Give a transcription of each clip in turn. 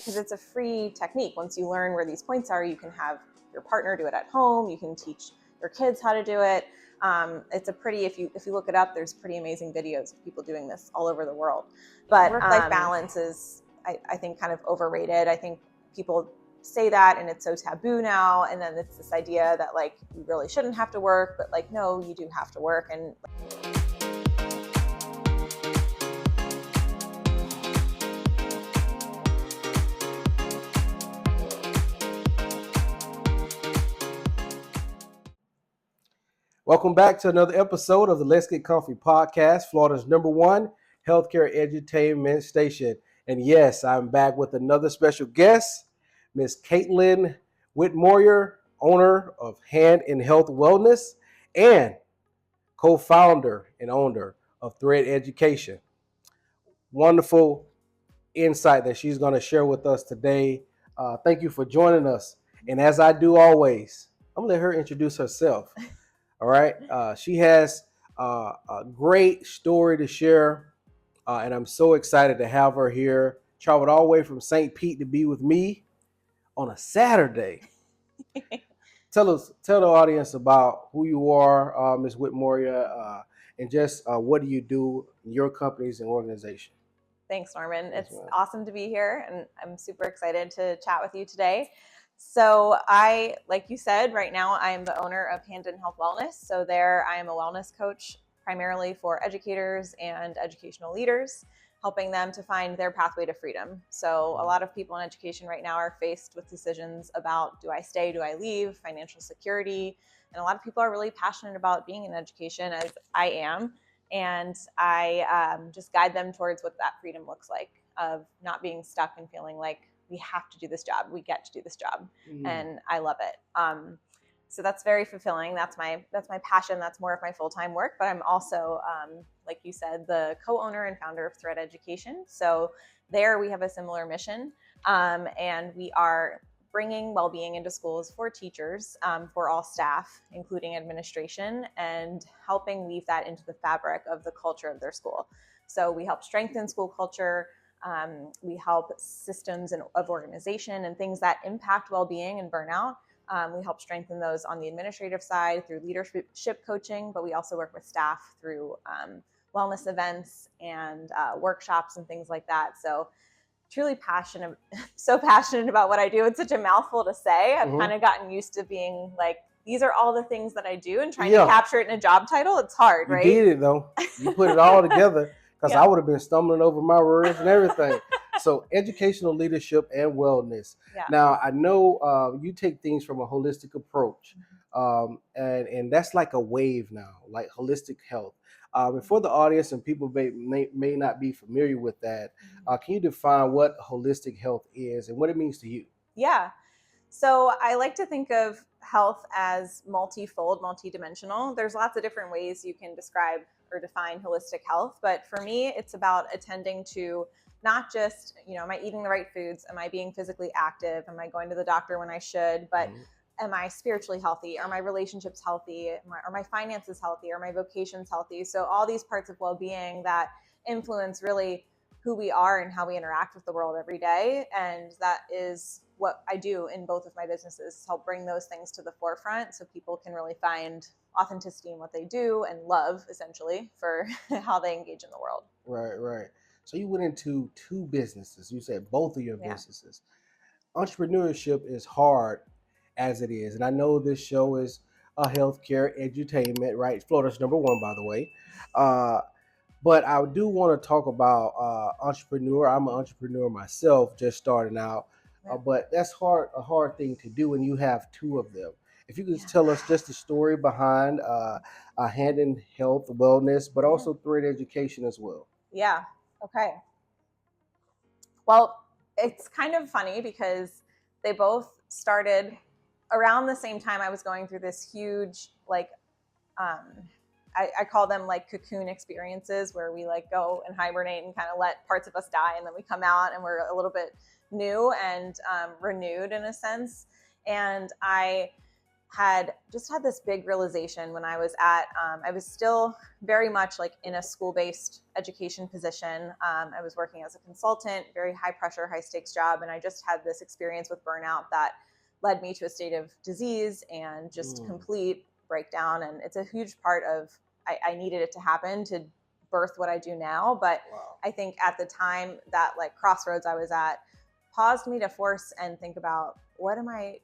because it's a free technique. Once you learn where these points are, you can have your partner do it at home. You can teach your kids how to do it. It's a pretty, if you look it up, there's pretty amazing videos of people doing this all over the world. But work-life balance is, I think, kind of overrated. I think people say that and it's so taboo now. And then it's this idea that like, you really shouldn't have to work, but like, no, you do have to work. And welcome back to another episode of the Let's Get Comfy podcast, Florida's #1 healthcare edutainment station. And yes, I'm back with another special guest, Miss Caitlin Whitmoyer, owner of Hand in Health Wellness and co-founder and owner of Thread Education. Wonderful insight that she's going to share with us today. Thank you for joining us. And as I do always, I'm going to let her introduce herself. All right. She has a great story to share, and I'm so excited to have her here. Traveled all the way from St. Pete to be with me on a Saturday. Tell the audience about who you are, Ms. Whitmoyer, and just what do you do in your companies and organization. Thanks, Norman. It's awesome to be here, and I'm super excited to chat with you today. So I, like you said, right now I am the owner of Hand in Health Wellness. So there I am a wellness coach primarily for educators and educational leaders, helping them to find their pathway to freedom. So a lot of people in education right now are faced with decisions about, do I stay, do I leave, financial security. And a lot of people are really passionate about being in education, as I am. And I just guide them towards what that freedom looks like, of not being stuck and feeling like, we have to do this job. We get to do this job. And I love it. So that's very fulfilling. That's my passion. That's more of my full-time work, but I'm also, like you said, the co-owner and founder of Thread Education. So there we have a similar mission. And we are bringing well-being into schools for teachers, for all staff, including administration, and helping weave that into the fabric of the culture of their school. So we help strengthen school culture. We help systems of organization and things that impact well-being and burnout. We help strengthen those on the administrative side through leadership coaching, but we also work with staff through wellness events and workshops and things like that. So truly passionate, so passionate about what I do. It's such a mouthful to say. I've kind of gotten used to being like, these are all the things that I do, and trying to capture it in a job title, it's hard, right? You did it though. You put it all together. Because I would have been stumbling over my words and everything. So educational leadership and wellness. Yeah. Now, I know you take things from a holistic approach. And that's like a wave now, like holistic health. And for the audience and people may not be familiar with that, can you define what holistic health is and what it means to you? Yeah. So I like to think of health as multifold, multidimensional. There's lots of different ways you can describe or define holistic health. But for me, it's about attending to not just, am I eating the right foods? Am I being physically active? Am I going to the doctor when I should? But am I spiritually healthy? Are my relationships healthy? Are my finances healthy? Are my vocations healthy? So all these parts of well-being that influence really who we are and how we interact with the world every day. And that is what I do in both of my businesses, help bring those things to the forefront so people can really find authenticity in what they do and love, essentially, for how they engage in the world. Right. So you went into two businesses. You said both of your businesses. Entrepreneurship is hard as it is. And I know this show is a healthcare edutainment, right? Florida's #1, by the way. But I do want to talk about entrepreneur. I'm an entrepreneur myself, just starting out. But that's a hard thing to do, and you have two of them. If you could tell us just the story behind Hand in Health Wellness, but also Thread Education as well. Yeah. Okay. Well, it's kind of funny because they both started around the same time. I was going through this huge, I call them like cocoon experiences, where we like go and hibernate and kind of let parts of us die, and then we come out and we're a little bit new and renewed in a sense. And I had this big realization when I was I was still very much like in a school-based education position. I was working as a consultant, very high pressure, high stakes job. And I just had this experience with burnout that led me to a state of disease and just complete breakdown. And it's a huge part of, I needed it to happen to birth what I do now. But I think at the time that like crossroads I was at paused me to force and think about, what am I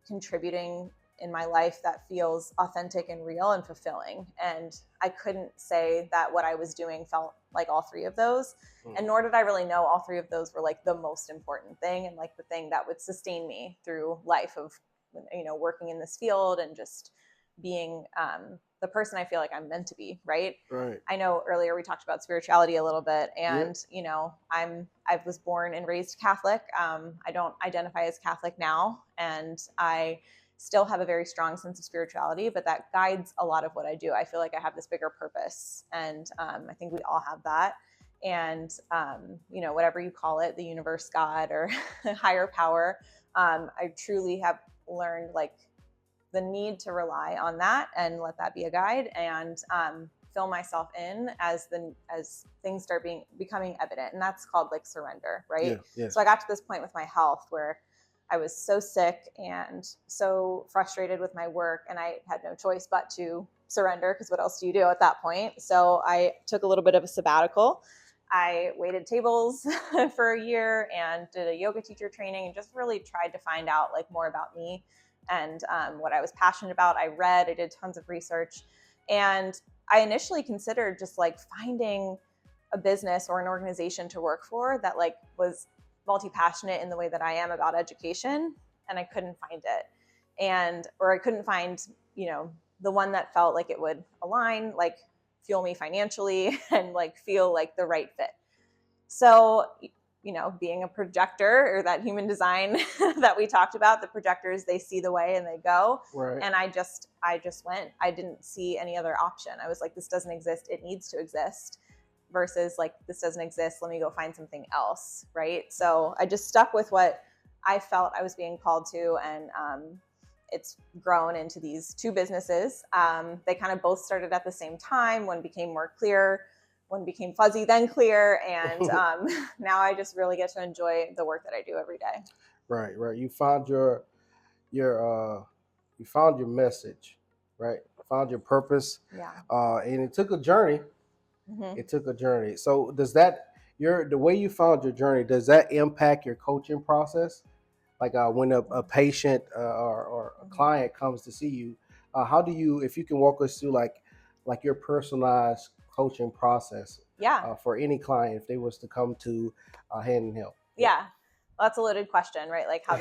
contributing in my life that feels authentic and real and fulfilling? And I couldn't say that what I was doing felt like all three of those. And nor did I really know all three of those were like the most important thing and like the thing that would sustain me through life of, working in this field and just being the person I feel like I'm meant to be. Right. I know earlier we talked about spirituality a little bit, and I was born and raised Catholic. I don't identify as Catholic now, and I still have a very strong sense of spirituality, but that guides a lot of what I do. I feel like I have this bigger purpose, and I think we all have that. And whatever you call it, the universe, God, or higher power, I truly have learned like the need to rely on that and let that be a guide, and fill myself in as things start becoming evident. And that's called like surrender, right? So I got to this point with my health where I was so sick and so frustrated with my work, and I had no choice but to surrender, because what else do you do at that point? So I took a little bit of a sabbatical. I waited tables for a year and did a yoga teacher training and just really tried to find out like more about me and what I was passionate about. I did tons of research, and I initially considered just like finding a business or an organization to work for that like was multi-passionate in the way that I am about education, and I couldn't find it. Or I couldn't find, the one that felt like it would align, like fuel me financially and like feel like the right fit. So, being a projector, or that human design that we talked about, the projectors, they see the way and they go. And I just went. I didn't see any other option. I was like, this doesn't exist. It needs to exist. Versus like, this doesn't exist, let me go find something else, right? So I just stuck with what I felt I was being called to, and it's grown into these two businesses. They kind of both started at the same time. One became more clear, one became fuzzy, then clear, and now I just really get to enjoy the work that I do every day. Right. You found your you found your message, right? Found your purpose. And it took a journey. It took a journey. So does that the way you found your journey, does that impact your coaching process? Like when a patient or a client comes to see you, how do you, if you can walk us through like your personalized coaching process for any client if they was to come to Hand in Health? Well, that's a loaded question, right? Like how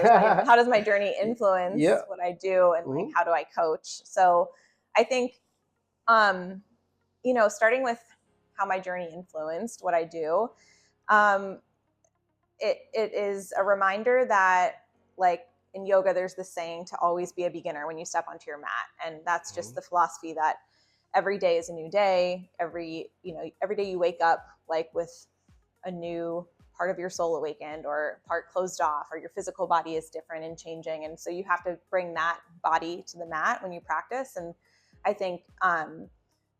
does my journey influence what I do, and like how do I coach? So I think starting with how my journey influenced what I do, it is a reminder that like in yoga, there's this saying to always be a beginner when you step onto your mat. And that's just the philosophy that every day is a new day. Every day you wake up like with a new part of your soul awakened, or part closed off, or your physical body is different and changing. And so you have to bring that body to the mat when you practice. And I think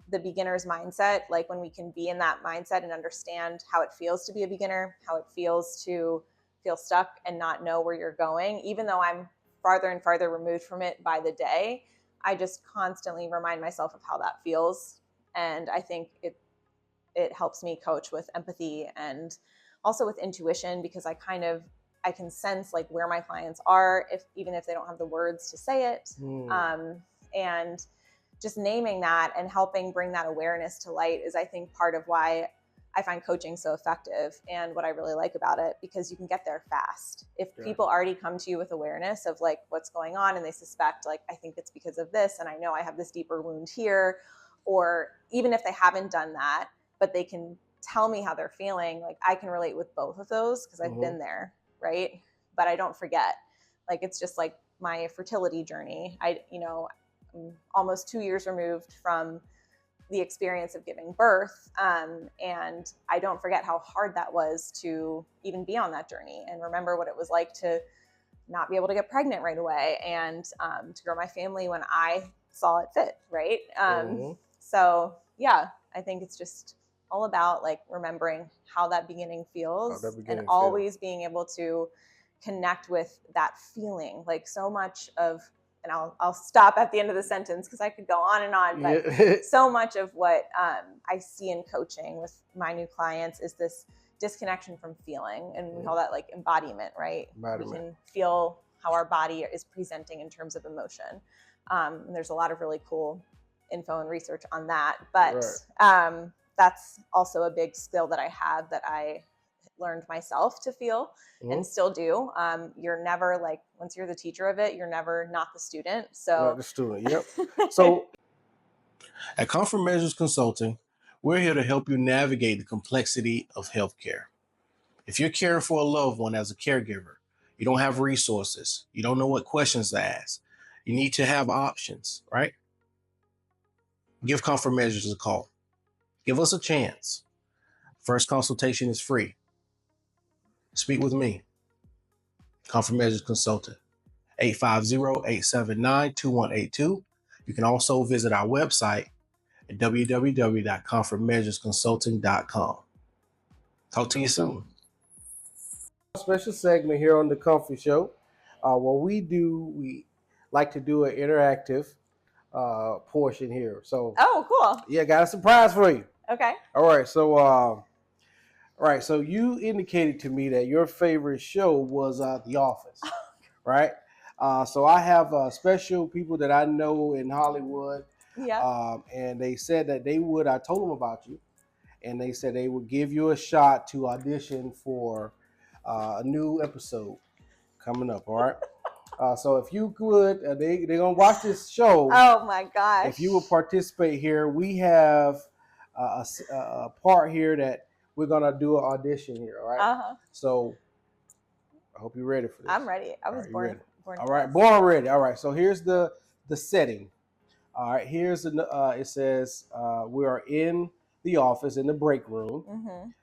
the beginner's mindset, like when we can be in that mindset and understand how it feels to be a beginner, how it feels to feel stuck and not know where you're going, even though I'm farther and farther removed from it by the day, I just constantly remind myself of how that feels. And I think it helps me coach with empathy and also with intuition, because I can sense like where my clients are, even if they don't have the words to say it. And just naming that and helping bring that awareness to light is, I think, part of why I find coaching so effective and what I really like about it, because you can get there fast. If people already come to you with awareness of like what's going on, and they suspect like, I think it's because of this, and I know I have this deeper wound here, or even if they haven't done that, but they can tell me how they're feeling, like I can relate with both of those because I've been there, right? But I don't forget. Like, it's just like my fertility journey. I'm almost 2 years removed from the experience of giving birth. And I don't forget how hard that was to even be on that journey and remember what it was like to not be able to get pregnant right away and to grow my family when I saw it fit, right? So yeah, I think it's just all about like remembering how that beginning feels and always being able to connect with that feeling. Like so much of, and I'll stop at the end of the sentence because I could go on and on, but so much of what I see in coaching with my new clients is this disconnection from feeling, and we call that like embodiment, right? We can feel how our body is presenting in terms of emotion. And there's a lot of really cool info and research on that, but that's also a big skill that I have that I learned myself to feel and still do. You're never like, once you're the teacher of it, you're never not the student. So not the student. Yep. So at Comfort Measures Consulting, we're here to help you navigate the complexity of healthcare. If you're caring for a loved one as a caregiver, you don't have resources, you don't know what questions to ask, you need to have options, right? Give Comfort Measures a call. Give us a chance. First consultation is free. Speak with me, Comfort Measures Consultant, 850-879-2182. You can also visit our website at www.comfortmeasuresconsulting.com. Talk to you soon. Special segment here on the Comfy Show. What we like to do an interactive portion here. So, cool. Yeah, got a surprise for you. Okay. All right. So you indicated to me that your favorite show was The Office, right? So I have special people that I know in Hollywood. Yeah. And they said that they would. I told them about you, and they said they would give you a shot to audition for a new episode coming up. All right. So if you could, they're gonna watch this show. Oh my gosh! If you will participate here, we have a part here that we're gonna do an audition here. All right. So I hope you're ready for this. I'm ready. I was born. All right, born ready. All right. So here's the setting. All right. Here's it says we are in the office in the break room.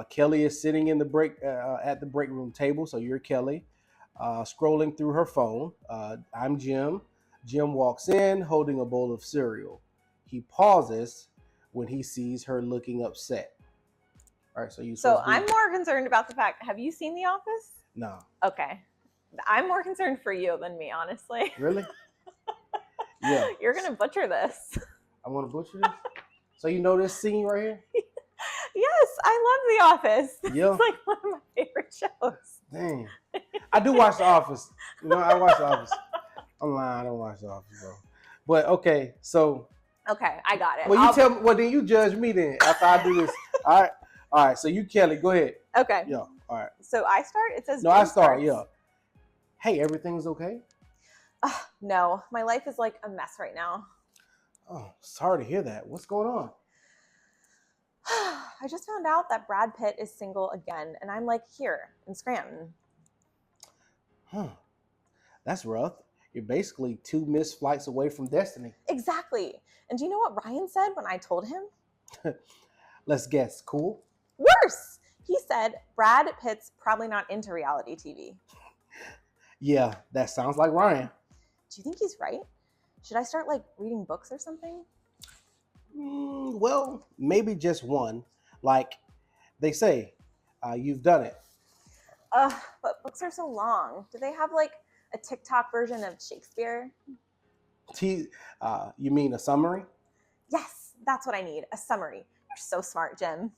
Kelly is sitting in the at the break room table. So you're Kelly. Scrolling through her phone. I'm Jim. Jim walks in holding a bowl of cereal. He pauses when he sees her looking upset. All right, so I'm more concerned about the fact, have you seen The Office? No. Okay. I'm more concerned for you than me, honestly. Really? Yeah. You're going to butcher this. I want to butcher this? So you know this scene right here? Yes, I love The Office. Yeah. It's like one of my favorite shows. Dang. I do watch The Office. You know, I watch The Office. I'm lying. I don't watch The Office, bro. But okay, so. Okay, I got it. Well, you tell me. Well, then you judge me then after I do this. All right. So you, Kelly, go ahead. Okay. Yeah. All right. So I start. It says. No, I start. Yeah. Hey, everything's okay? No, my life is like a mess right now. Oh, sorry to hear that. What's going on? I just found out that Brad Pitt is single again, and I'm like here in Scranton. Huh. That's rough. You're basically 2 missed flights away from destiny. Exactly. And do you know what Ryan said when I told him? Let's guess. Cool? Worse. He said Brad Pitt's probably not into reality TV. Yeah, that sounds like Ryan. Do you think he's right? Should I start like reading books or something? Well, maybe just one. Like they say, you've done it. But books are so long. Do they have like a TikTok version of Shakespeare? You mean a summary? Yes, that's what I need. A summary. You're so smart, Jim.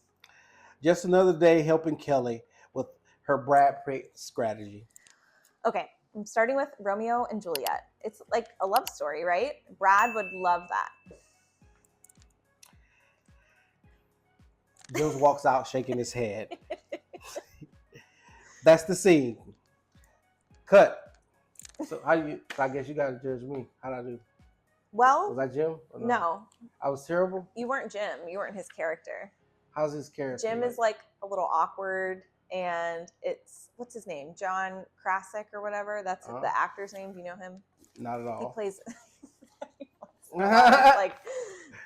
Just another day helping Kelly with her Brad Pitt strategy. Okay, I'm starting with Romeo and Juliet. It's like a love story, right? Brad would love that. Jules walks out shaking his head. That's the scene. Cut. So I guess you gotta judge me. How'd I do? Well, was I Jim? No. I was terrible? You weren't Jim. You weren't his character. How's his character? Jim is like a little awkward, and it's, what's his name? John Krasick or whatever. That's the actor's name. Do you know him? Not at all. He plays like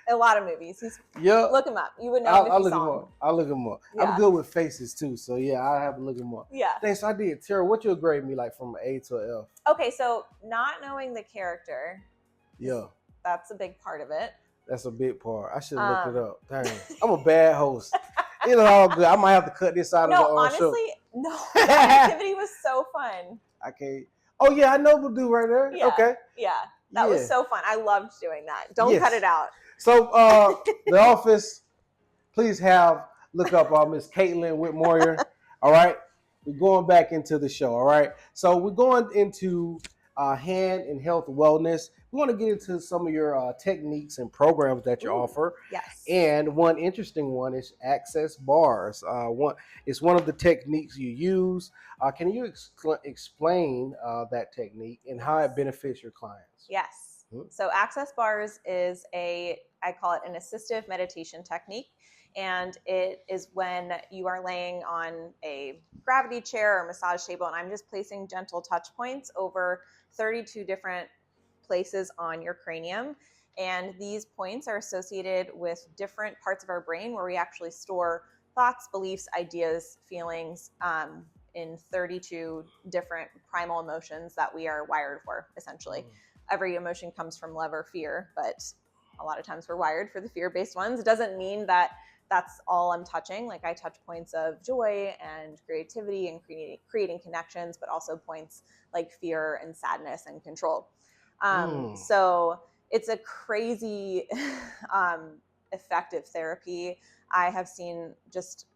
A lot of movies. Look him up. You would know him if you saw him. I'll look him up. Yeah. I'm good with faces too, so yeah, I'll have to look him up. Yeah. Thanks. So I did. Tara, what you grade me like from an A to an F? Okay, so not knowing the character. Yeah. That's a big part of it. That's a big part. I should look it up. Dang, I'm a bad host. It's all good. I might have to cut this out of the show. No, honestly, the activity was so fun. I can't. Oh yeah, I know we'll do right there. Yeah. Okay. Yeah, that was so fun. I loved doing that. Don't cut it out. So the office, please look up Miss Caitlin Whitmoyer. All right. We're going back into the show. All right. So we're going into hand and health wellness. We want to get into some of your techniques and programs that you offer. Yes. And one interesting one is access bars. It's one of the techniques you use. Can you explain that technique and how it benefits your clients? Yes. Mm-hmm. So access bars is I call it an assistive meditation technique. And it is when you are laying on a gravity chair or massage table, and I'm just placing gentle touch points over 32 different places on your cranium. And these points are associated with different parts of our brain where we actually store thoughts, beliefs, ideas, feelings in 32 different primal emotions that we are wired for, essentially. Every emotion comes from love or fear, but a lot of times we're wired for the fear-based ones. It doesn't mean that that's all I'm touching. Like I touch points of joy and creativity and creating connections, but also points like fear and sadness and control. So it's a crazy effective therapy. I have seen just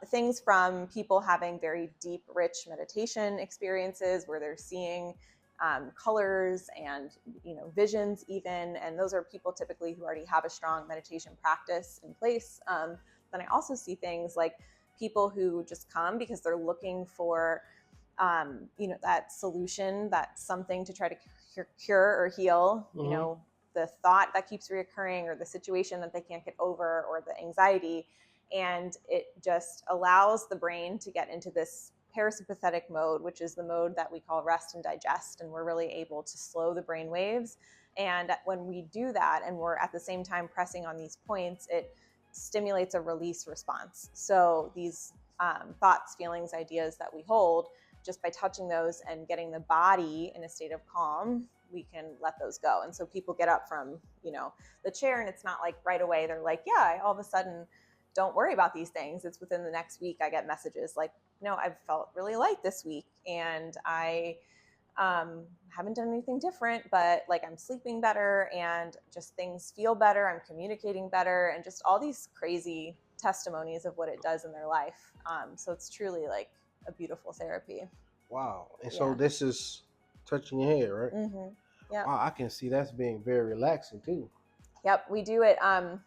things from people having very deep, rich meditation experiences where they're seeing colors and visions even, and those are people typically who already have a strong meditation practice in place. Then I also see things like people who just come because they're looking for that solution, that something to try to cure or heal, the thought that keeps reoccurring or the situation that they can't get over or the anxiety. And it just allows the brain to get into this parasympathetic mode, which is the mode that we call rest and digest. And we're really able to slow the brain waves. And when we do that, and we're at the same time pressing on these points, it stimulates a release response. So these thoughts, feelings, ideas that we hold, just by touching those and getting the body in a state of calm, we can let those go. And so people get up from, the chair, and it's not like right away they're like, yeah, I all of a sudden don't worry about these things. It's within the next week I get messages like, I've felt really light this week, and I haven't done anything different, but like I'm sleeping better and just things feel better. I'm communicating better, and just all these crazy testimonies of what it does in their life. So it's truly like a beautiful therapy. Wow. And so this is touching your head, right? Mm-hmm. Yeah. Wow, I can see that's being very relaxing too. Yep, we do it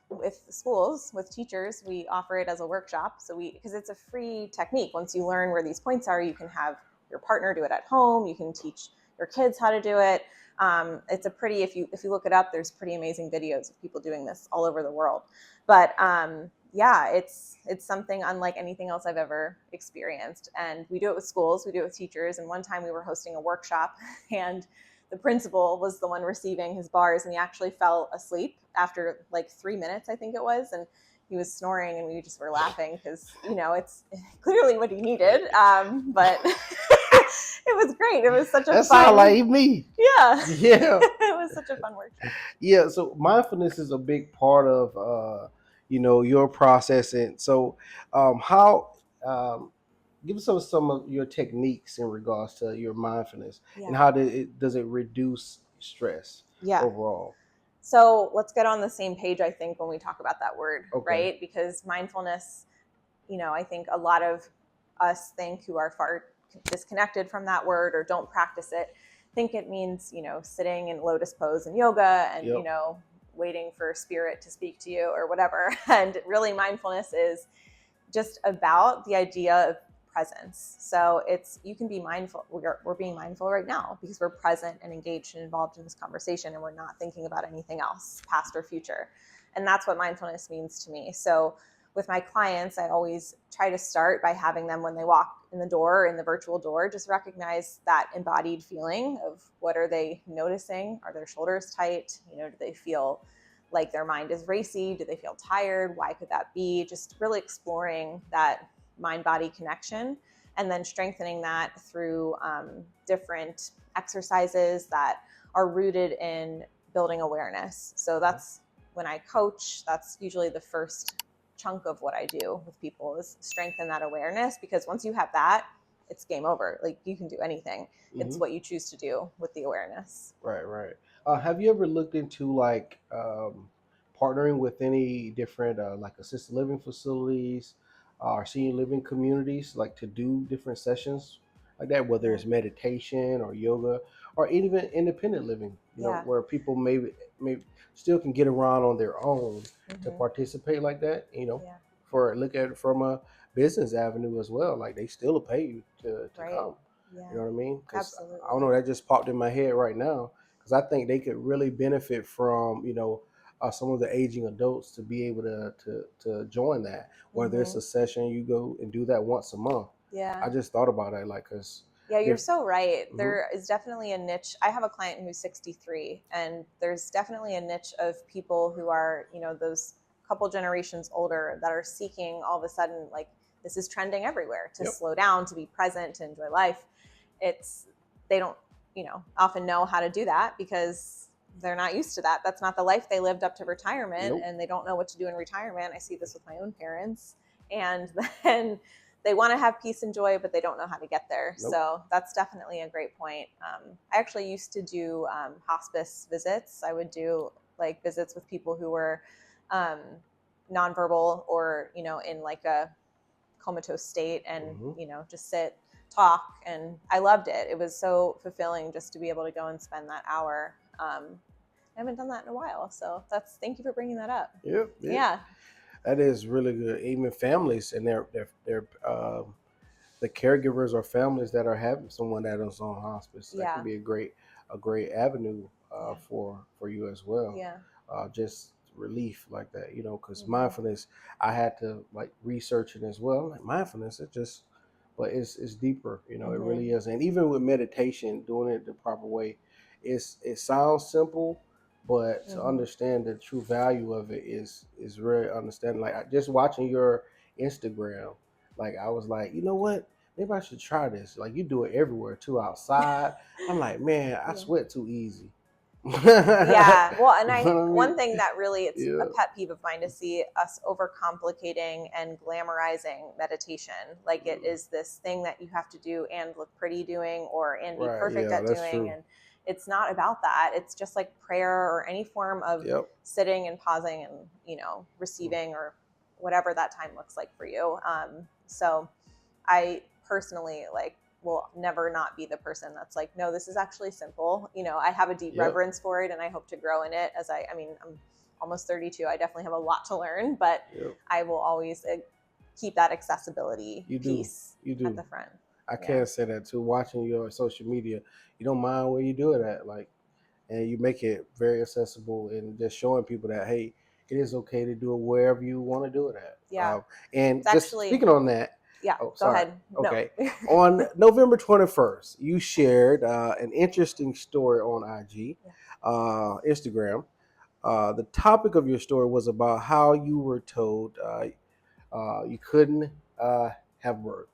with schools, with teachers. We offer it as a workshop. So because it's a free technique. Once you learn where these points are, you can have your partner do it at home. You can teach your kids how to do it. It's if you look it up, there's pretty amazing videos of people doing this all over the world. But it's something unlike anything else I've ever experienced. And we do it with schools, we do it with teachers. And one time we were hosting a workshop, and the principal was the one receiving his bars, and he actually fell asleep after like 3 minutes, I think it was. And he was snoring, and we just were laughing because, it's clearly what he needed. But it was great. It was such a fun. That sounds like me. Yeah. Yeah. It was such a fun workshop. Yeah. So mindfulness is a big part of, your process. And so give us some of your techniques in regards to your mindfulness and how does it reduce stress overall? So let's get on the same page, I think, when we talk about that word, right? Because mindfulness, I think a lot of us who are far disconnected from that word or don't practice it, think it means, sitting in lotus pose in yoga and, waiting for spirit to speak to you or whatever. And really mindfulness is just about the idea of presence. So you can be mindful. We're being mindful right now because we're present and engaged and involved in this conversation, and we're not thinking about anything else, past or future. And that's what mindfulness means to me. So with my clients, I always try to start by having them, when they walk in the door, in the virtual door, just recognize that embodied feeling of what are they noticing? Are their shoulders tight? Do they feel like their mind is racy? Do they feel tired? Why could that be? Just really exploring that mind-body connection, and then strengthening that through different exercises that are rooted in building awareness. So that's when I coach, that's usually the first chunk of what I do with people, is strengthen that awareness, because once you have that, it's game over. Like, you can do anything. It's what you choose to do with the awareness. Right. Have you ever looked into like partnering with any different like assisted living facilities or senior living communities, like to do different sessions like that, whether it's meditation or yoga or even independent living, where people maybe still can get around on their own to participate like that, for look at it from a business avenue as well. Like they still pay you to come. Yeah. You know what I mean? Because Absolutely. I don't know, that just popped in my head right now. Because I think they could really benefit from, some of the aging adults to be able to join that. Whether it's a session, you go and do that once a month. Yeah. I just thought about that, like, because you're so right. There is definitely a niche. I have a client who's 63, and there's definitely a niche of people who are, those couple generations older that are seeking all of a sudden, like, this is trending everywhere, to slow down, to be present, to enjoy life. They don't, often know how to do that because they're not used to that. That's not the life they lived up to retirement, and they don't know what to do in retirement. I see this with my own parents, and then they want to have peace and joy, but they don't know how to get there. So that's definitely a great point. I actually used to do hospice visits. I would do like visits with people who were nonverbal or, in like a comatose state, and, just sit, talk. And I loved it. It was so fulfilling just to be able to go and spend that hour. I haven't done that in a while. So thank you for bringing that up. Yeah. That is really good. Even families and their the caregivers or families that are having someone that is on hospice, that can be a great avenue for you as well. Just relief like that, because mindfulness, I had to like research it as well. Like mindfulness, but it's deeper, it really is. And even with meditation, doing it the proper way, it sounds simple, but to understand the true value of it is really understanding. Like just watching your Instagram, like I was like, you know what? Maybe I should try this. Like you do it everywhere too, outside. I'm like, man, I sweat too easy. Well, and one thing that really, it's a pet peeve of mine to see us overcomplicating and glamorizing meditation. Like it is this thing that you have to do and look pretty doing, and be perfect at doing. True. And it's not about that. It's just like prayer or any form of sitting and pausing and, receiving or whatever that time looks like for you. So I personally will never not be the person that's like, no, this is actually simple. I have a deep reverence for it, and I hope to grow in it I'm almost 32. I definitely have a lot to learn, but I will always keep that accessibility piece at the front. I can't say that too. Watching your social media, you don't mind where you do it at, and you make it very accessible, and just showing people that, hey, it is okay to do it wherever you want to do it at. And it's just actually, speaking on that, go ahead. Okay. No. On November 21st, you shared an interesting story on IG, Instagram. The topic of your story was about how you were told you couldn't have birth,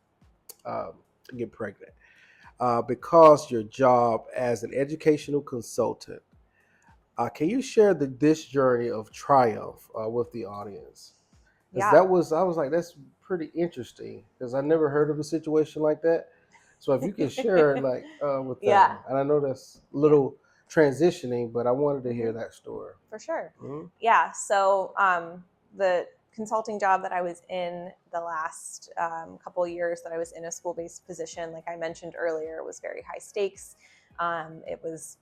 get pregnant, because your job as an educational consultant. Can you share this journey of triumph with the audience? Because I was like, that's pretty interesting, because I never heard of a situation like that. So if you can share with that, and I know that's a little transitioning, but I wanted to hear that story. For sure. Yeah. So the consulting job that I was in the last couple of years that I was in a school-based position, like I mentioned earlier, was very high stakes. It was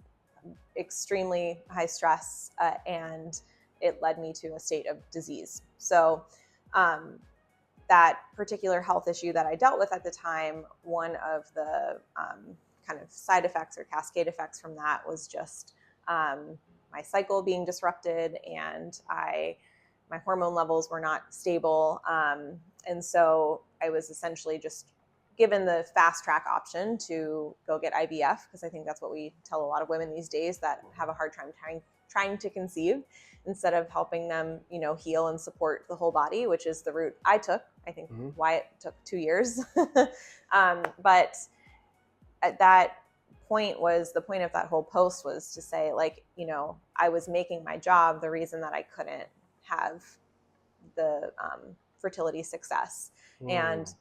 extremely high stress, and it led me to a state of disease. So that particular health issue that I dealt with at the time, one of the kind of side effects or cascade effects from that was just my cycle being disrupted, and my hormone levels were not stable. And so I was essentially just given the fast track option to go get IVF, because I think that's what we tell a lot of women these days that have a hard time trying to conceive, instead of helping them, heal and support the whole body, which is the route I took. I think why it took 2 years. But at that point the point of that whole post was to say, like, I was making my job the reason that I couldn't have the fertility success. And,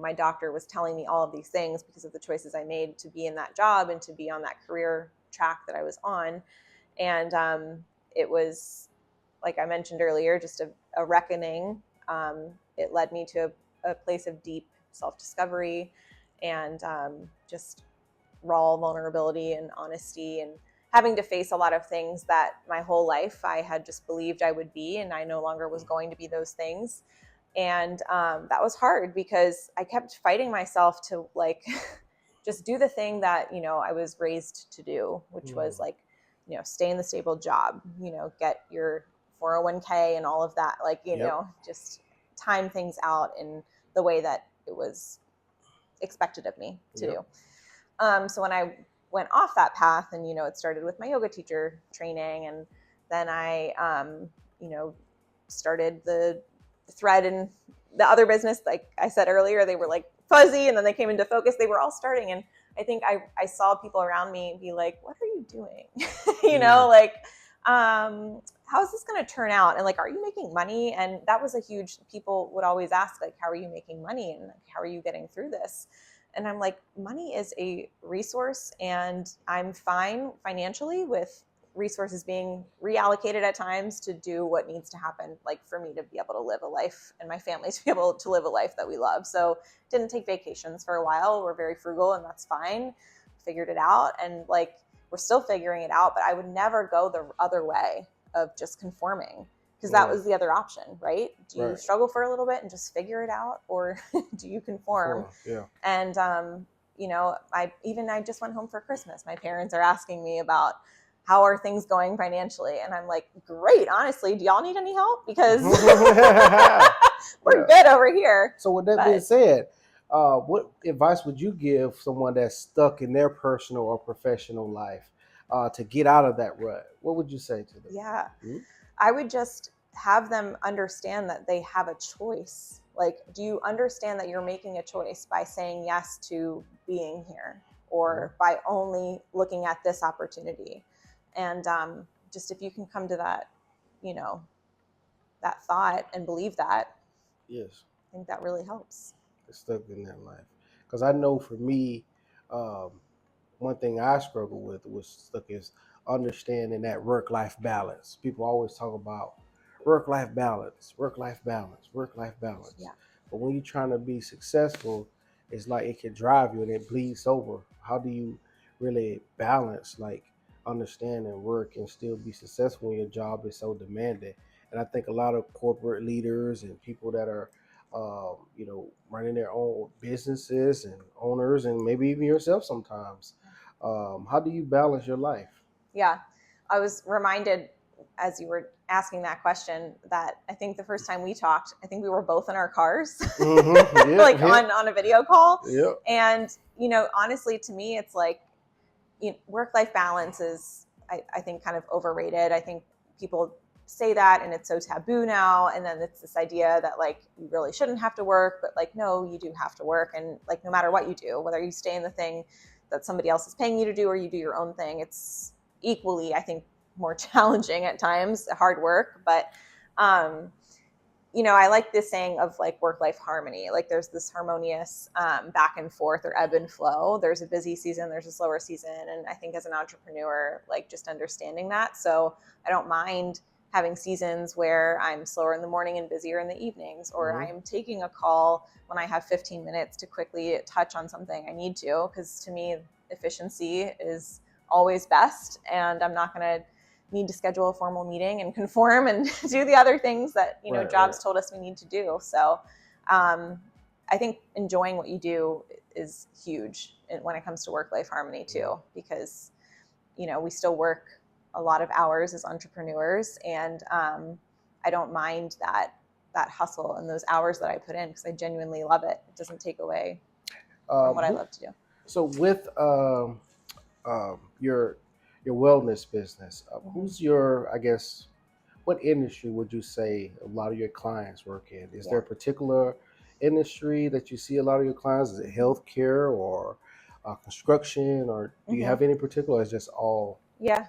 my doctor was telling me all of these things because of the choices I made to be in that job and to be on that career track that I was on. And it was, like I mentioned earlier, just a reckoning. It led me to a place of deep self-discovery and just raw vulnerability and honesty, and having to face a lot of things that my whole life I had just believed I would be, and I no longer was going to be those things. And that was hard because I kept fighting myself to like just do the thing that, I was raised to do, which was like, stay in the stable job, get your 401k and all of that, like, just time things out in the way that it was expected of me to do. So when I went off that path, and, it started with my yoga teacher training, and then I, started the thread in the other business. Like I said earlier, they were like fuzzy, and then they came into focus. They were all starting. And I think I saw people around me be like, what are you doing? Like, how is this going to turn out? And like, are you making money? And that was people would always ask, like, how are you making money? And like, how are you getting through this? And I'm like, money is a resource, and I'm fine financially with resources being reallocated at times to do what needs to happen, like for me to be able to live a life and my family to be able to live a life that we love. So didn't take vacations for a while. We're very frugal, and that's fine. Figured it out, and like we're still figuring it out, but I would never go the other way of just conforming, because that was the other option, right? Do you struggle for a little bit and just figure it out, or do you conform? Yeah. And I just went home for Christmas. My parents are asking me about how are things going financially, and I'm like, great. Honestly, do y'all need any help? Because we're good over here. So with that being said, what advice would you give someone that's stuck in their personal or professional life to get out of that rut? What would you say to them? Yeah, I would just have them understand that they have a choice. Like, do you understand that you're making a choice by saying yes to being here, or by only looking at this opportunity? And just if you can come to that, that thought and believe that, yes, I think that really helps. Stuck in that life, because I know for me, one thing I struggle with was stuck is understanding that work-life balance. People always talk about work-life balance, work-life balance, work-life balance. Yeah. But when you're trying to be successful, it's like it can drive you and it bleeds over. How do you really balance, like, understanding work and still be successful when your job is so demanding? And I think a lot of corporate leaders and people that are running their own businesses and owners, and maybe even yourself sometimes. How do you balance your life? Yeah, I was reminded as you were asking that question that I think the first time we talked, I think we were both in our cars, on a video call. Yeah. And, honestly, to me, it's like, work-life balance is, I think, kind of overrated. I think people say that, and it's so taboo now. And then it's this idea that like you really shouldn't have to work, but like, no, you do have to work. And like, no matter what you do, whether you stay in the thing that somebody else is paying you to do, or you do your own thing, it's equally, I think, more challenging at times, hard work. But, I like this saying of like work-life harmony. Like there's this harmonious back and forth, or ebb and flow. There's a busy season, there's a slower season. And I think as an entrepreneur, like just understanding that. So I don't mind having seasons where I'm slower in the morning and busier in the evenings, or I'm taking a call when I have 15 minutes to quickly touch on something I need to, because to me, efficiency is always best. And I'm not going to need to schedule a formal meeting and conform and do the other things that, jobs told us we need to do. So I think enjoying what you do is huge when it comes to work-life harmony too, because, we still work a lot of hours as entrepreneurs, and I don't mind that hustle and those hours that I put in, because I genuinely love it. It doesn't take away. from what I love to do. So with your wellness business, who's your, I guess, what industry would you say a lot of your clients work in? Is there a particular industry that you see a lot of your clients? Is it healthcare or construction, or do you have any particular? Or it's just all? Yeah,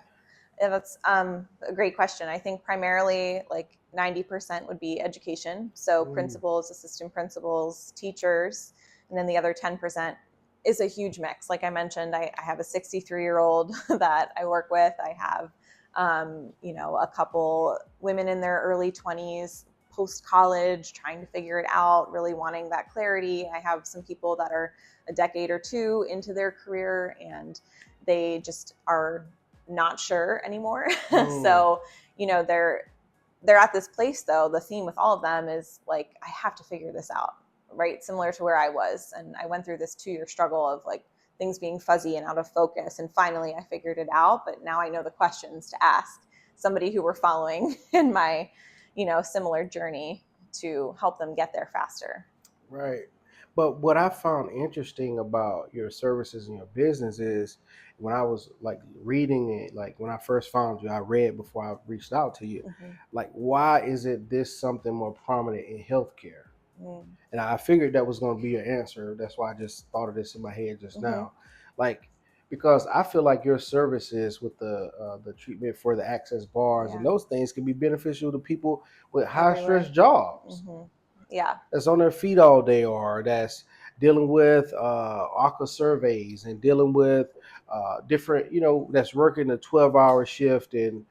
that's a great question. I think primarily like 90% would be education. So principals, assistant principals, teachers, and then the other 10% is a huge mix. Like I mentioned, I have a 63-year-old that I work with. I have, a couple women in their early 20s, post-college, trying to figure it out, really wanting that clarity. I have some people that are a decade or two into their career and they just are not sure anymore. So, they're at this place though. The theme with all of them is like, I have to figure this out, right? Similar to where I was. And I went through this 2-year struggle of like things being fuzzy and out of focus. And finally I figured it out, but now I know the questions to ask somebody who were following in my, similar journey to help them get there faster. Right. But what I found interesting about your services and your business is when I was like reading it, like when I first found you, I read before I reached out to you, like, why is it this something more prominent in healthcare? And I figured that was going to be your answer. That's why I just thought of this in my head just now. Like, because I feel like your services with the treatment for the access bars and those things can be beneficial to people with high stress jobs. Yeah. That's on their feet all day, or that's dealing with ARCA surveys and dealing with different, that's working a 12-hour shift and,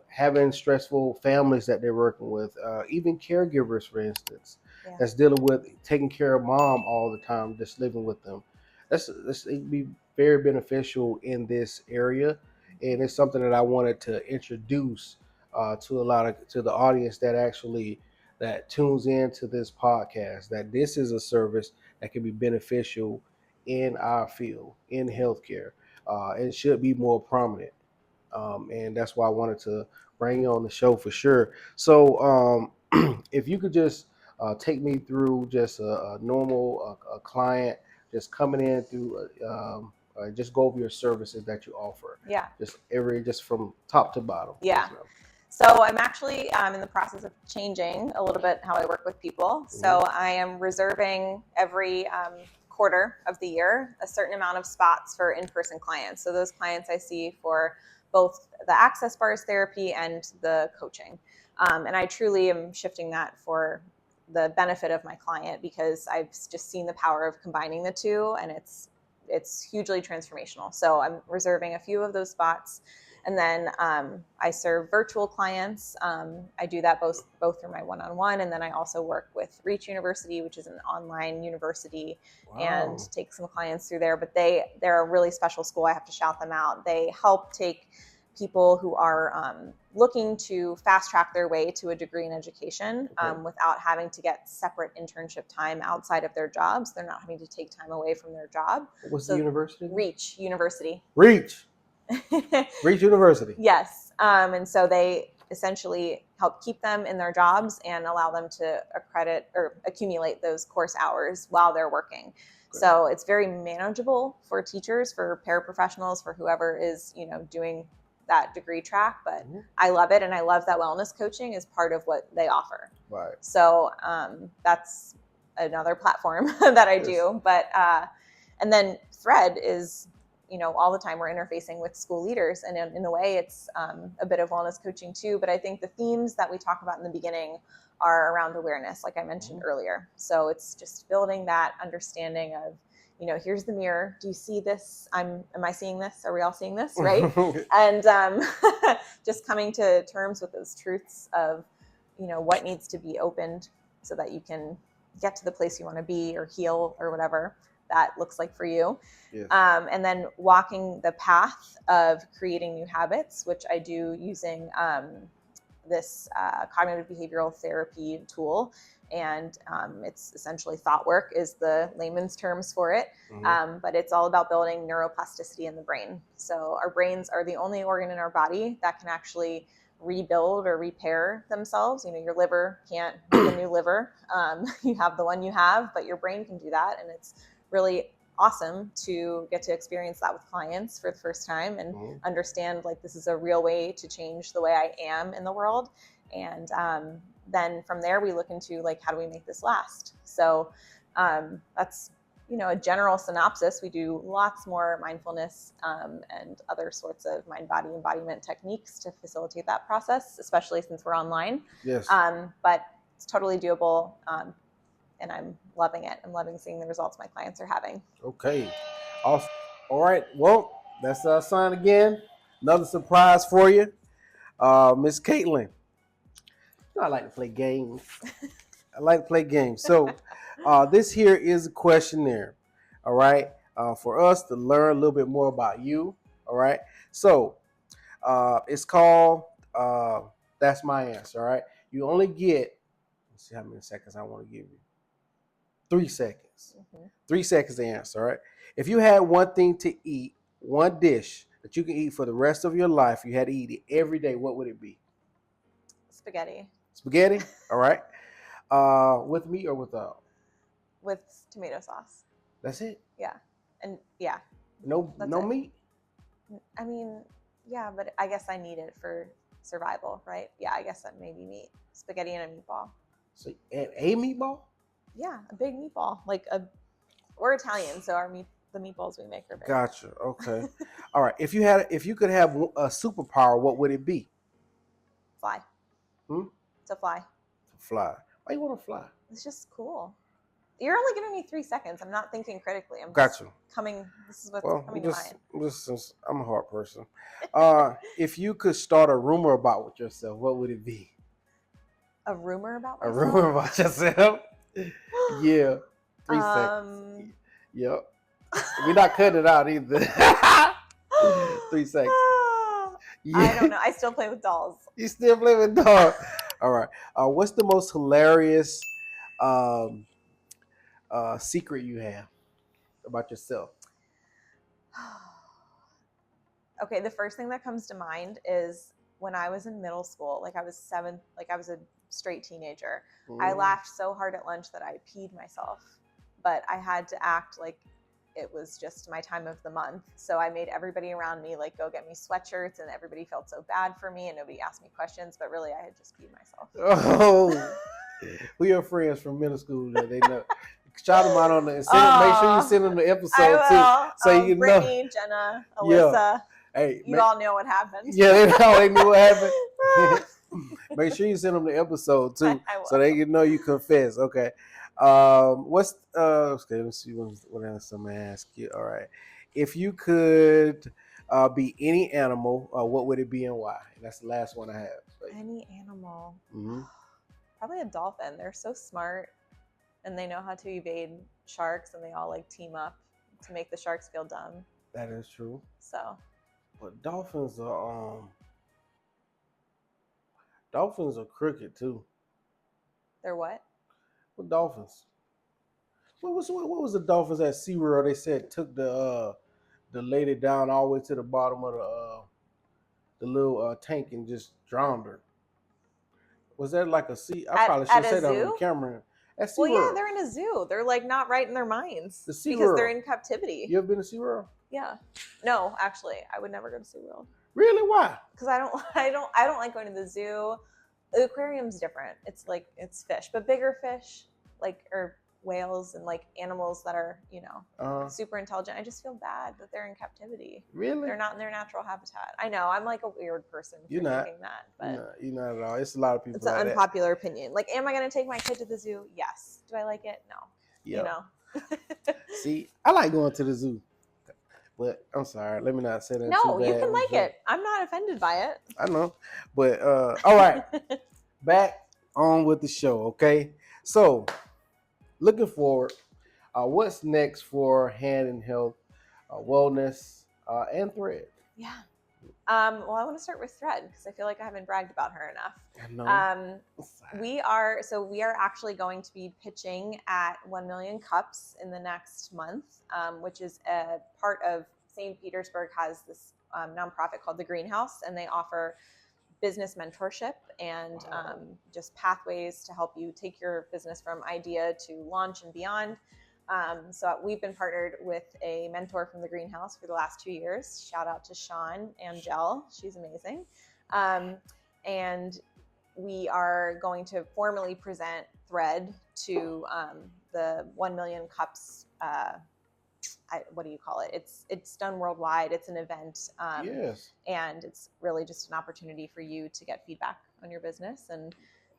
having stressful families that they're working with, even caregivers, for instance, that's dealing with taking care of mom all the time, just living with them. It'd be very beneficial in this area. And it's something that I wanted to introduce to the audience that tunes into this podcast, that this is a service that can be beneficial in our field, in healthcare. It should be more prominent. And that's why I wanted to bring you on the show for sure. So if you could just take me through just a normal client just coming in through, just go over your services that you offer. Yeah. Just from top to bottom. Yeah. So I'm actually in the process of changing a little bit how I work with people. So I am reserving every quarter of the year a certain amount of spots for in-person clients. So those clients I see for both the access bars therapy and the coaching. And I truly am shifting that for the benefit of my client because I've just seen the power of combining the two, and it's hugely transformational. So I'm reserving a few of those spots. And then I serve virtual clients. I do that both through my one-on-one, and then I also work with Reach University, which is an online university, and take some clients through there. But they're a really special school. I have to shout them out. They help take people who are looking to fast track their way to a degree in education without having to get separate internship time outside of their jobs. They're not having to take time away from their job. What's the university? Reach University. Reach University. Yes. And so they essentially help keep them in their jobs and allow them to accredit or accumulate those course hours while they're working. Great. So it's very manageable for teachers, for paraprofessionals, for whoever is, doing that degree track. But I love it. And I love that wellness coaching is part of what they offer. Right. So that's another platform that I do. But and then Thread is, all the time we're interfacing with school leaders, and in a way it's a bit of wellness coaching too. But I think the themes that we talk about in the beginning are around awareness, like I mentioned earlier. So it's just building that understanding of, here's the mirror. Do you see this? Am I seeing this? Are we all seeing this? Right. And just coming to terms with those truths of, what needs to be opened so that you can get to the place you want to be or heal or whatever that looks like for you. Yes. And then walking the path of creating new habits, which I do using this cognitive behavioral therapy tool. And it's essentially thought work is the layman's terms for it. But it's all about building neuroplasticity in the brain. So our brains are the only organ in our body that can actually rebuild or repair themselves. Your liver can't make a new liver. You have the one you have, but your brain can do that. And it's really awesome to get to experience that with clients for the first time and understand like this is a real way to change the way I am in the world. And then from there we look into like, how do we make this last? So that's, a general synopsis. We do lots more mindfulness and other sorts of mind-body embodiment techniques to facilitate that process, especially since we're online. Yes. But it's totally doable. And I'm loving it. I'm loving seeing the results my clients are having. Okay. Awesome. All right. Well, that's our sign again. Another surprise for you. Miss Caitlin. I like to play games. So this here is a questionnaire. All right. For us to learn a little bit more about you. All right. So it's called That's My Answer. All right. You only get, let's see how many seconds I want to give you. 3 seconds. 3 seconds to answer. All right. If you had one thing to eat, one dish that you can eat for the rest of your life, you had to eat it every day, what would it be? Spaghetti. Spaghetti? All right. With meat or without? With tomato sauce. That's it? Yeah. And yeah. No meat? I mean, yeah, but I guess I need it for survival, right? Yeah, I guess that may be meat. Spaghetti and a meatball. So a meatball? Yeah, a big meatball. We're Italian, so the meatballs we make are big. Gotcha. Okay. All right. If you could have a superpower, what would it be? Fly. To fly. To fly. Why you want to fly? It's just cool. You're only giving me 3 seconds. I'm not thinking critically. I'm gotcha. This is what's coming to mind. I'm a hard person. If you could start a rumor about yourself, what would it be? A rumor about myself? A rumor about yourself? Yeah. 3 seconds. Yep. We're not cutting it out either. 3 seconds. Yeah. I don't know. I still play with dolls. You still play with dolls? All right. What's the most hilarious secret you have about yourself? Okay, the first thing that comes to mind is when I was in middle school, I was 7, I was a straight teenager. I laughed so hard at lunch that I peed myself, but I had to act like it was just my time of the month. So I made everybody around me go get me sweatshirts, and everybody felt so bad for me and nobody asked me questions, but really I had just peed myself. Oh, we are friends from middle school that they know. Shout them out on the make sure you send them the episode too. So you Brittany, Jenna, Alyssa. Yeah. Hey, you all know what happened. Yeah, they knew what happened. Make sure you send them the episode too, so they can know you confess. Okay. Okay, let's see what else I'm gonna ask you. All right. If you could be any animal, what would it be and why? And that's the last one I have. Any animal. Probably a dolphin. They're so smart and they know how to evade sharks, and they all team up to make the sharks feel dumb. That is true. So. But dolphins are crooked too. They're what? What dolphins? What was the dolphins at SeaWorld? They said took the lady down all the way to the bottom of the little tank and just drowned her. Was that like a sea? I probably should say that on the camera. Well, yeah, they're in a zoo. They're not right in their minds because they're in captivity. You ever been to SeaWorld? Yeah. No, actually, I would never go to SeaWorld. Really? Why? Because I don't like going to the zoo. The aquarium's different. It's it's fish, but bigger fish, or whales and animals that are, super intelligent. I just feel bad that they're in captivity. Really? They're not in their natural habitat. I know I'm a weird person for thinking that, but you're not at all. It's a lot of people. It's an unpopular opinion. Am I going to take my kid to the zoo? Yes. Do I like it? No. Yep. See, I like going to the zoo. But I'm sorry, let me not say that. No, you can like it. I'm not offended by it. I know. But all right. Back on with the show, okay? So, looking forward, what's next for Hand in Health, Wellness, and Thread? Yeah. Well, I want to start with Thread because I feel like I haven't bragged about her enough. I know. We are actually going to be pitching at 1 Million Cups in the next month, which is a part of St. Petersburg has this nonprofit called The Greenhouse, and they offer business mentorship and just pathways to help you take your business from idea to launch and beyond. So we've been partnered with a mentor from the greenhouse for the last 2 years. Shout out to Sean Angel. She's amazing. And we are going to formally present Thread to the 1 million cups. What do you call it? It's done worldwide. It's an event. Yes. And it's really just an opportunity for you to get feedback on your business and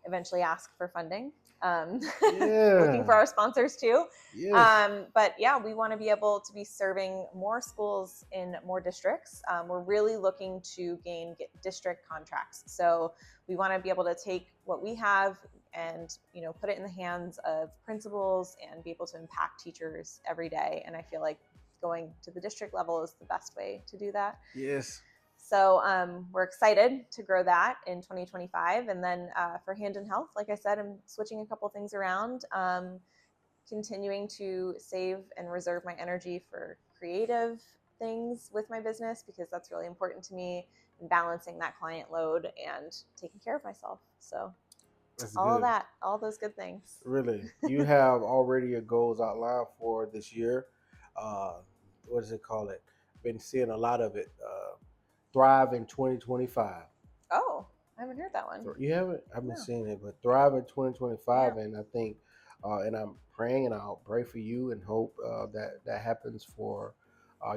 eventually ask for funding. Looking for our sponsors too. Yes. But yeah, we want to be able to be serving more schools in more districts. We're really looking to get district contracts. So we want to be able to take what we have and put it in the hands of principals and be able to impact teachers every day. And I feel like going to the district level is the best way to do that. Yes. So we're excited to grow that in 2025. And then for Hand in Health, like I said, I'm switching a couple things around, continuing to save and reserve my energy for creative things with my business, because that's really important to me, and balancing that client load and taking care of myself. So that's all good. of that, all those good things. Really, you have already your goals outlined for this year. What does it call it? Been seeing a lot of it. Thrive in 2025. Oh, I haven't heard that one. You haven't? I've been No. seeing it, but Thrive in 2025, Yeah. and I think, and I'm praying, and I'll pray for you and hope that happens for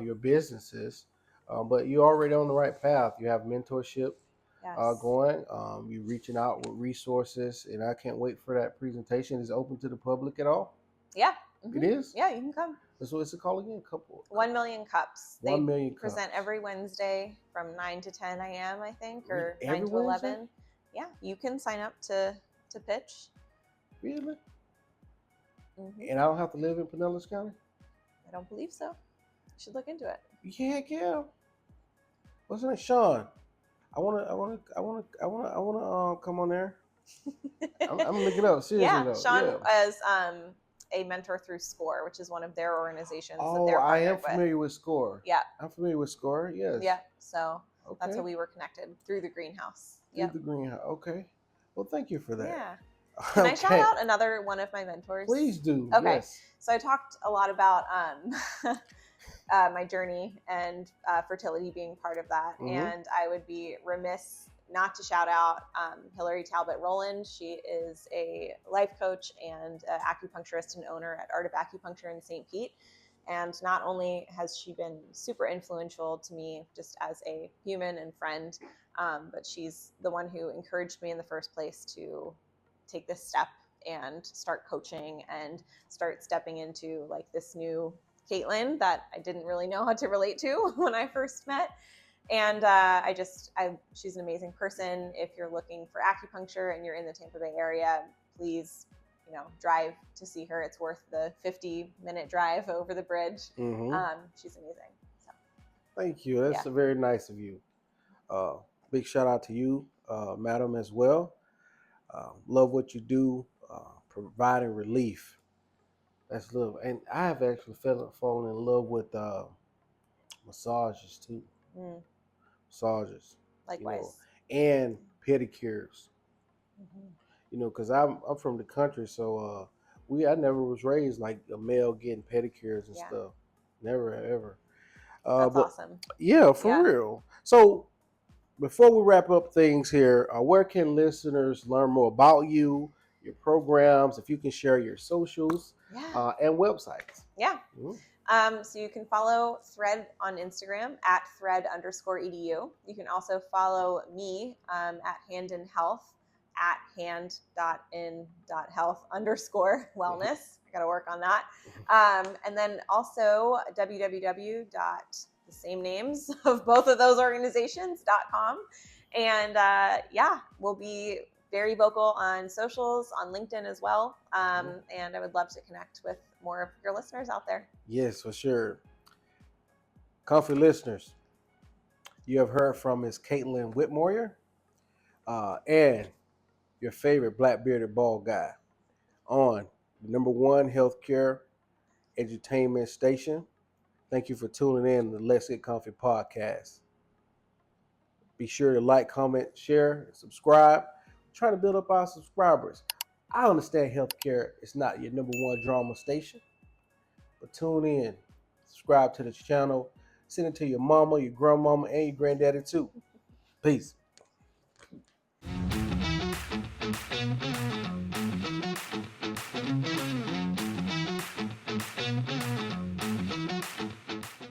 your businesses. But you're already on the right path. You have mentorship Yes. going. You're reaching out with resources, and I can't wait for that presentation. Is it open to the public at all? Yeah. It is? Yeah, you can come. So what's it called again? 1 million cups. 1 million cups. Present every Wednesday from 9 to 10 a.m., I think, or Every 9 to 11. Wednesday? Yeah, you can sign up to pitch. Really? And I don't have to live in Pinellas County? I don't believe so. You should look into it. Yeah. What's his name? Sean. I wanna come on there. I'm gonna look it up. Seriously though. Sean is a mentor through SCORE, which is one of their organizations that they're I am partnered familiar with SCORE. Yeah. I'm familiar with SCORE, yes. Yeah. So that's how we were connected, through the greenhouse. Through the greenhouse. Okay. Well, thank you for that. Yeah. Can I shout out another one of my mentors? Please do. Okay. Yes. So I talked a lot about my journey and fertility being part of that. And I would be remiss not to shout out Hillary Talbot Rowland. She is a life coach and acupuncturist and owner at Art of Acupuncture in St. Pete. And not only has she been super influential to me just as a human and friend, but she's the one who encouraged me in the first place to take this step and start coaching and start stepping into like this new Caitlin that I didn't really know how to relate to when I first met. And she's an amazing person. If you're looking for acupuncture and you're in the Tampa Bay area, please, drive to see her. It's worth the 50-minute drive over the bridge. She's amazing. So. Thank you. That's very nice of you. Big shout out to you, madam, as well. Love what you do, providing relief. That's love. And I have actually fallen in love with massages too. Massages. Likewise. And pedicures. Because I'm from the country, so I never was raised like a male getting pedicures and stuff. Never ever. That's awesome. Yeah, for real. So before we wrap up things here, where can listeners learn more about you, your programs, if you can share your socials and websites? Yeah. So you can follow Thread on Instagram at thread_edu. You can also follow me at Hand in Health at hand.in.health_wellness. I got to work on that. And then also the same names of both of those organizations.com. And we'll be very vocal on socials, on LinkedIn as well. And I would love to connect with more of your listeners out there. Yes, for sure. Comfy listeners, you have heard from Ms. Caitlin Whitmoyer and your favorite black bearded bald guy on the #1 healthcare edutainment station. Thank you for tuning in to the Let's Get Comfy podcast. Be sure to like, comment, share, and subscribe. We're trying to build up our subscribers. I understand healthcare is not your #1 drama station, But tune in, subscribe to the channel, send it to your mama, your grandmama, and your granddaddy too. Peace.